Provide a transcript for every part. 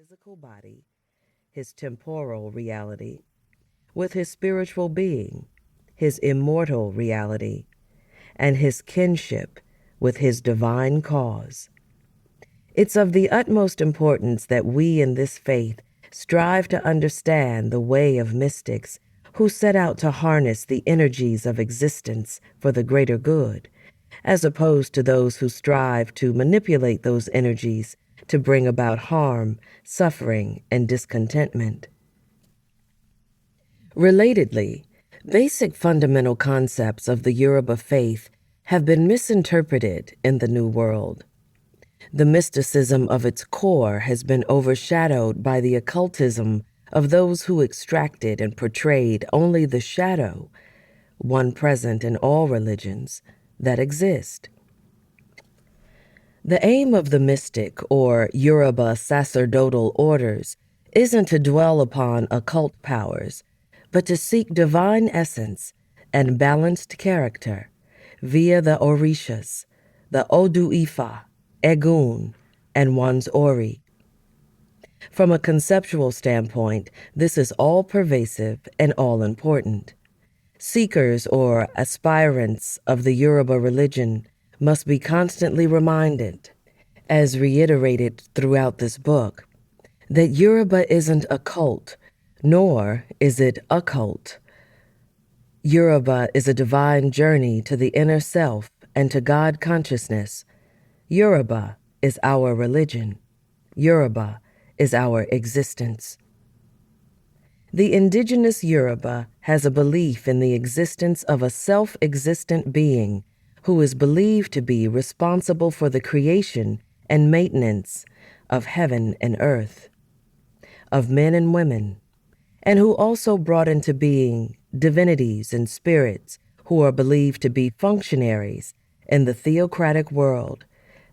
physical body, his temporal reality, with his spiritual being, his immortal reality, and his kinship with his divine cause. It's of the utmost importance that we in this faith strive to understand the way of mystics who set out to harness the energies of existence for the greater good, as opposed to those who strive to manipulate those energies to bring about harm, suffering, and discontentment. Relatedly, basic fundamental concepts of the Yoruba faith have been misinterpreted in the New World. The mysticism of its core has been overshadowed by the occultism of those who extracted and portrayed only the shadow, one present in all religions, that exist. The aim of the mystic or Yoruba sacerdotal orders isn't to dwell upon occult powers, but to seek divine essence and balanced character via the Orishas, the Odu Ifa, Egun, and one's Ori. From a conceptual standpoint, this is all-pervasive and all-important. Seekers or aspirants of the Yoruba religion must be constantly reminded, as reiterated throughout this book, that Yoruba isn't a cult, nor is it a cult. Yoruba is a divine journey to the inner self and to God consciousness. Yoruba is our religion. Yoruba is our existence. The indigenous Yoruba has a belief in the existence of a self-existent being who is believed to be responsible for the creation and maintenance of heaven and earth, of men and women, and who also brought into being divinities and spirits who are believed to be functionaries in the theocratic world,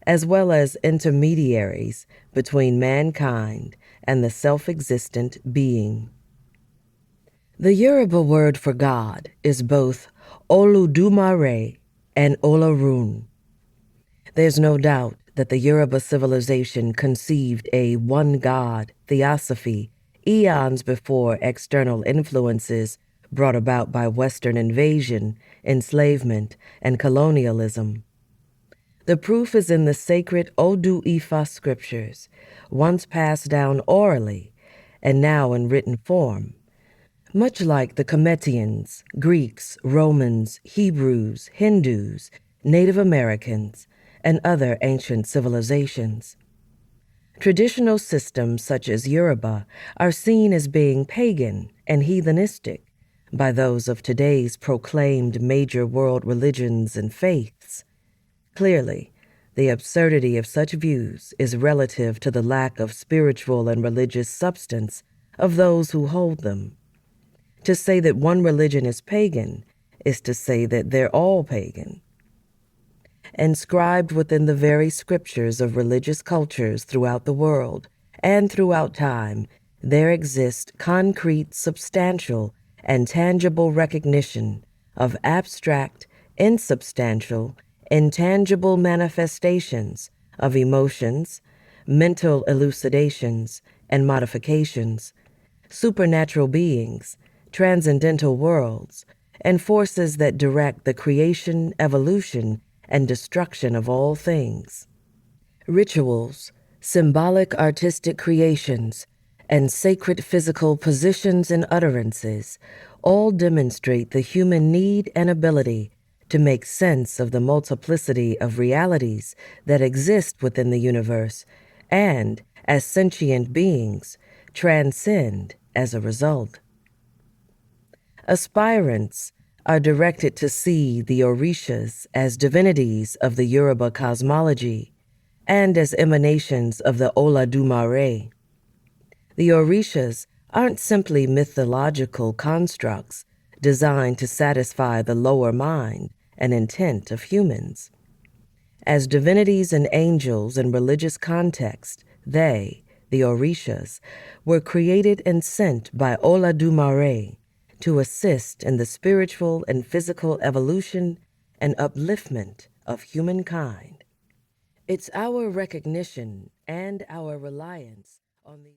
as well as intermediaries between mankind and the self-existent being. The Yoruba word for God is both Oludumare and Olorun. There's no doubt that the Yoruba civilization conceived a one-God theosophy eons before external influences brought about by Western invasion, enslavement, and colonialism. The proof is in the sacred Odu Ifa scriptures, once passed down orally and now in written form. Much like the Cometians, Greeks, Romans, Hebrews, Hindus, Native Americans, and other ancient civilizations. Traditional systems such as Yoruba are seen as being pagan and heathenistic by those of today's proclaimed major world religions and faiths. Clearly, the absurdity of such views is relative to the lack of spiritual and religious substance of those who hold them. To say that one religion is pagan is to say that they're all pagan. Inscribed within the very scriptures of religious cultures throughout the world and throughout time, there exists concrete, substantial, and tangible recognition of abstract, insubstantial, intangible manifestations of emotions, mental elucidations, and modifications, supernatural beings, transcendental worlds, and forces that direct the creation, evolution, and destruction of all things. Rituals, symbolic artistic creations, and sacred physical positions and utterances all demonstrate the human need and ability to make sense of the multiplicity of realities that exist within the universe and, as sentient beings, transcend as a result. Aspirants are directed to see the Orishas as divinities of the Yoruba cosmology and as emanations of the Olodumare. The Orishas aren't simply mythological constructs designed to satisfy the lower mind and intent of humans. As divinities and angels in religious context, they, the Orishas, were created and sent by Olodumare to assist in the spiritual and physical evolution and upliftment of humankind. It's our recognition and our reliance on the